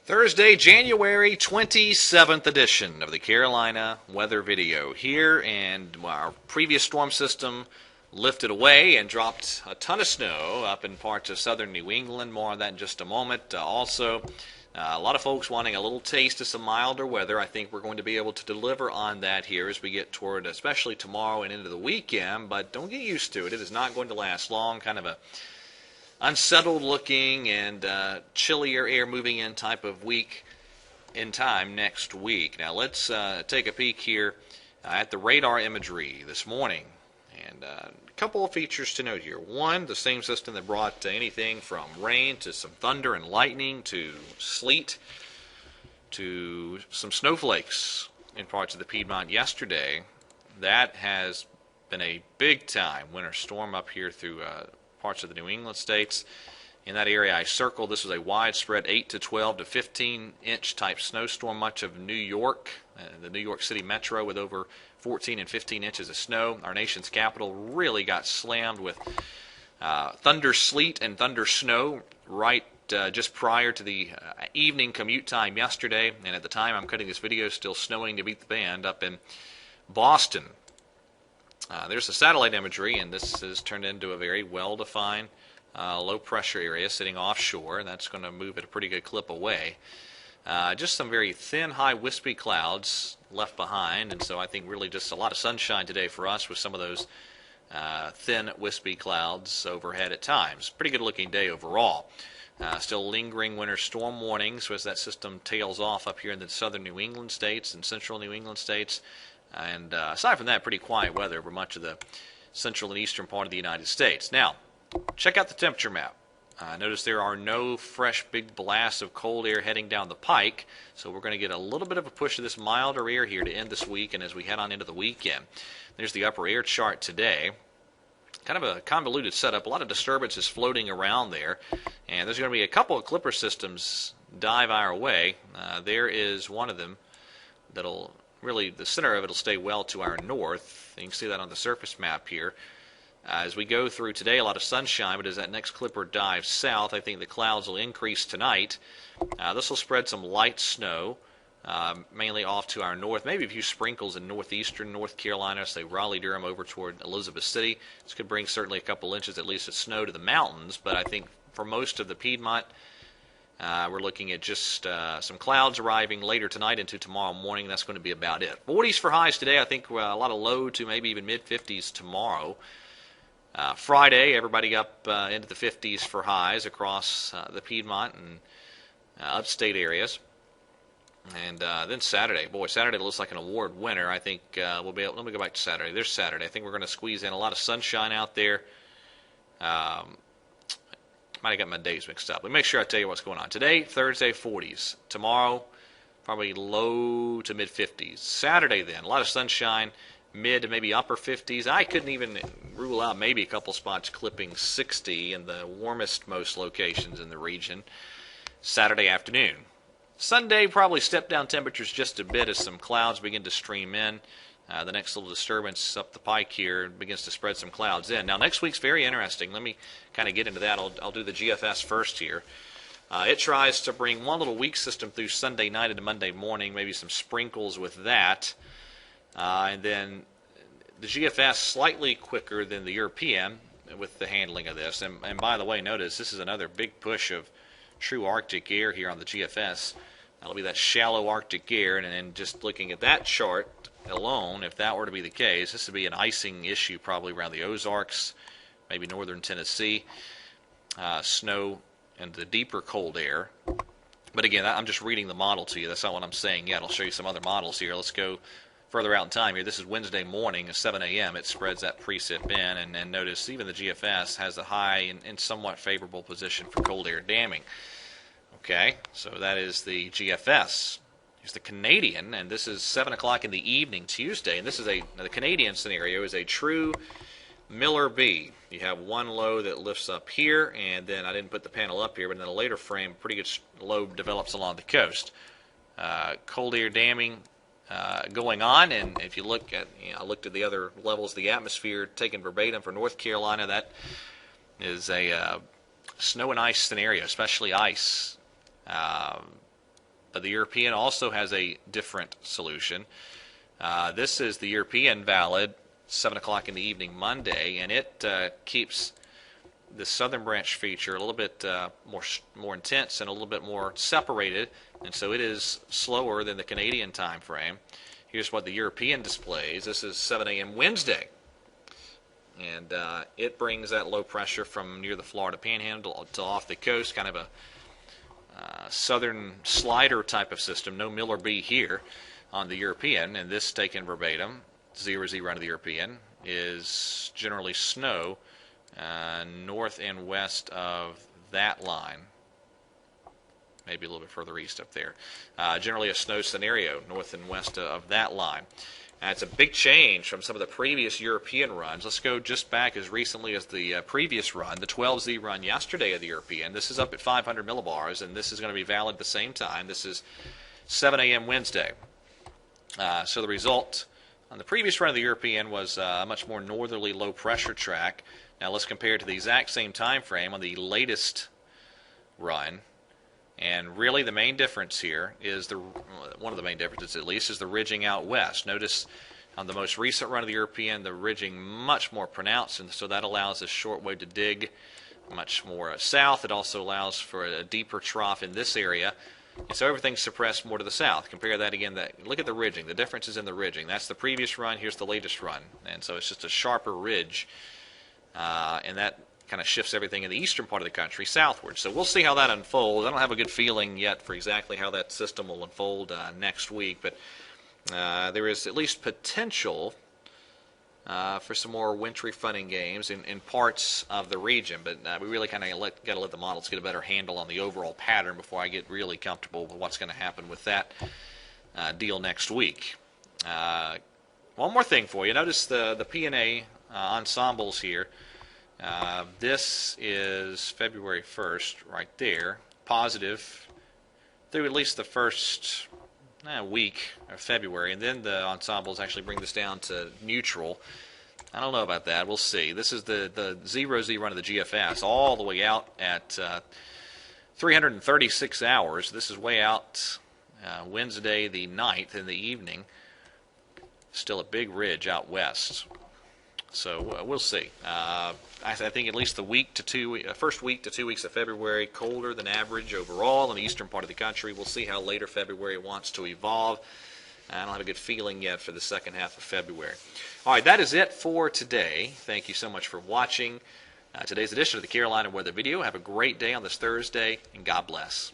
Thursday, January 27th edition of the Carolina Weather Video here, and our previous storm system lifted away and dropped a ton of snow up in parts of southern New England. More on that in just a moment. A lot of folks wanting a little taste of some milder weather. I think we're going to be able to deliver on that here as we get toward, especially tomorrow and into the weekend, but don't get used to it. It is not going to last long. Kind of a unsettled looking and chillier air moving in type of week in time next week. Now let's take a peek here at the radar imagery this morning. And a couple of features to note here. One, the same system that brought anything from rain to some thunder and lightning to sleet to some snowflakes in parts of the Piedmont yesterday. That has been a big time winter storm up here through parts of the New England states. In that area I circled, this was a widespread 8 to 12 to 15 inch type snowstorm. Much of New York, the New York City metro, with over 14 and 15 inches of snow. Our nation's capital really got slammed with thunder sleet and thunder snow right just prior to the evening commute time yesterday. And at the time I'm cutting this video, still snowing to beat the band up in Boston. There's the satellite imagery, and this has turned into a very well-defined low-pressure area sitting offshore, and that's going to move at a pretty good clip away. Just some very thin, high, wispy clouds left behind, and so I think really just a lot of sunshine today for us with some of those thin, wispy clouds overhead at times. Pretty good-looking day overall. Still lingering winter storm warnings as that system tails off up here in the southern New England states and central New England states. And aside from that, pretty quiet weather over much of the central and eastern part of the United States. Now, check out the temperature map. Notice there are no fresh big blasts of cold air heading down the pike, so we're going to get a little bit of a push of this milder air here to end this week and as we head on into the weekend. There's the upper air chart today. Kind of a convoluted setup, a lot of disturbances floating around there, and there's going to be a couple of clipper systems dive our way. There is one of them that'll really, the center of it will stay well to our north. You can see that on the surface map here. As we go through today, a lot of sunshine, but as that next clipper dives south, I think the clouds will increase tonight. This will spread some light snow, mainly off to our north. Maybe a few sprinkles in northeastern North Carolina, say Raleigh-Durham over toward Elizabeth City. This could bring certainly a couple inches at least of snow to the mountains, but I think for most of the Piedmont, we're looking at just some clouds arriving later tonight into tomorrow morning. That's going to be about it. 40s for highs today. I think a lot of low to maybe even mid-50s tomorrow. Friday, everybody up into the 50s for highs across the Piedmont and upstate areas. And then Saturday. Boy, Saturday looks like an award winner. I think we'll be able, let me go back to Saturday. There's Saturday. I think we're going to squeeze in a lot of sunshine out there. Might have got my days mixed up. Let me make sure I tell you what's going on. Today, Thursday, 40s. Tomorrow, probably low to mid-50s. Saturday, then, a lot of sunshine, mid to maybe upper 50s. I couldn't even rule out maybe a couple spots clipping 60 in the warmest most locations in the region Saturday afternoon. Sunday, probably step down temperatures just a bit as some clouds begin to stream in. The next little disturbance up the pike here begins to spread some clouds in. Now, next week's very interesting. Let me kind of get into that. I'll do the GFS first here. It tries to bring one little weak system through Sunday night into Monday morning, maybe some sprinkles with that. And then the GFS slightly quicker than the European with the handling of this. And by the way, notice this is another big push of true Arctic air here on the GFS. That'll be that shallow Arctic air. And then just looking at that chart alone, if that were to be the case, this would be an icing issue probably around the Ozarks, maybe northern Tennessee, snow and the deeper cold air. But again, I'm just reading the model to you. That's not what I'm saying yet. I'll show you some other models here. Let's go further out in time here. This is Wednesday morning at 7 a.m. It spreads that precip in, and notice even the GFS has a high and somewhat favorable position for cold air damming. Okay, so that is the GFS. Here's the Canadian, and this is 7 o'clock in the evening Tuesday, and this is the Canadian scenario is a true Miller B. You have one low that lifts up here, and then I didn't put the panel up here, but in a later frame, pretty good low develops along the coast. Cold air damming going on, and if you look at, I looked at the other levels of the atmosphere taken verbatim for North Carolina. That is a snow and ice scenario, especially ice. The European also has a different solution. This is the European valid, 7 o'clock in the evening Monday, and it keeps the southern branch feature a little bit more intense and a little bit more separated, and so it is slower than the Canadian time frame. Here's what the European displays. This is 7 a.m. Wednesday, and it brings that low pressure from near the Florida Panhandle to off the coast, kind of a southern slider type of system. No Miller B here on the European, and this taken verbatim, 0Z run of the European, is generally snow north and west of that line, maybe a little bit further east up there. Generally a snow scenario north and west of that line. It's a big change from some of the previous European runs. Let's go just back as recently as the previous run, the 12Z run yesterday of the European. This is up at 500 millibars, and this is going to be valid at the same time. This is 7 a.m. Wednesday. So the result on the previous run of the European was a much more northerly low pressure track. Now let's compare it to the exact same time frame on the latest run. And really the main difference here is one of the main differences at least is the ridging out west. Notice on the most recent run of the European, the ridging much more pronounced, and so that allows this short wave to dig much more south. It also allows for a deeper trough in this area. And so everything's suppressed more to the south. Compare that again. Look at the ridging. The difference is in the ridging. That's the previous run. Here's the latest run. And so it's just a sharper ridge. And that kind of shifts everything in the eastern part of the country southward. So we'll see how that unfolds. I don't have a good feeling yet for exactly how that system will unfold next week. But there is at least potential for some more wintry fun games in parts of the region, but we really kind of got to let the models get a better handle on the overall pattern before I get really comfortable with what's going to happen with that deal next week. One more thing for you. Notice the P&A ensembles here. This is February 1st right there, positive through at least the first week of February, and then the ensembles actually bring this down to neutral. I don't know about that. We'll see. This is the 0Z run of the GFS all the way out at 336 hours. This is way out Wednesday the 9th in the evening. Still a big ridge out west. So we'll see. I think at least the first week to 2 weeks of February, colder than average overall in the eastern part of the country. We'll see how later February wants to evolve. I don't have a good feeling yet for the second half of February. All right, that is it for today. Thank you so much for watching today's edition of the Carolina Weather Video. Have a great day on this Thursday, and God bless.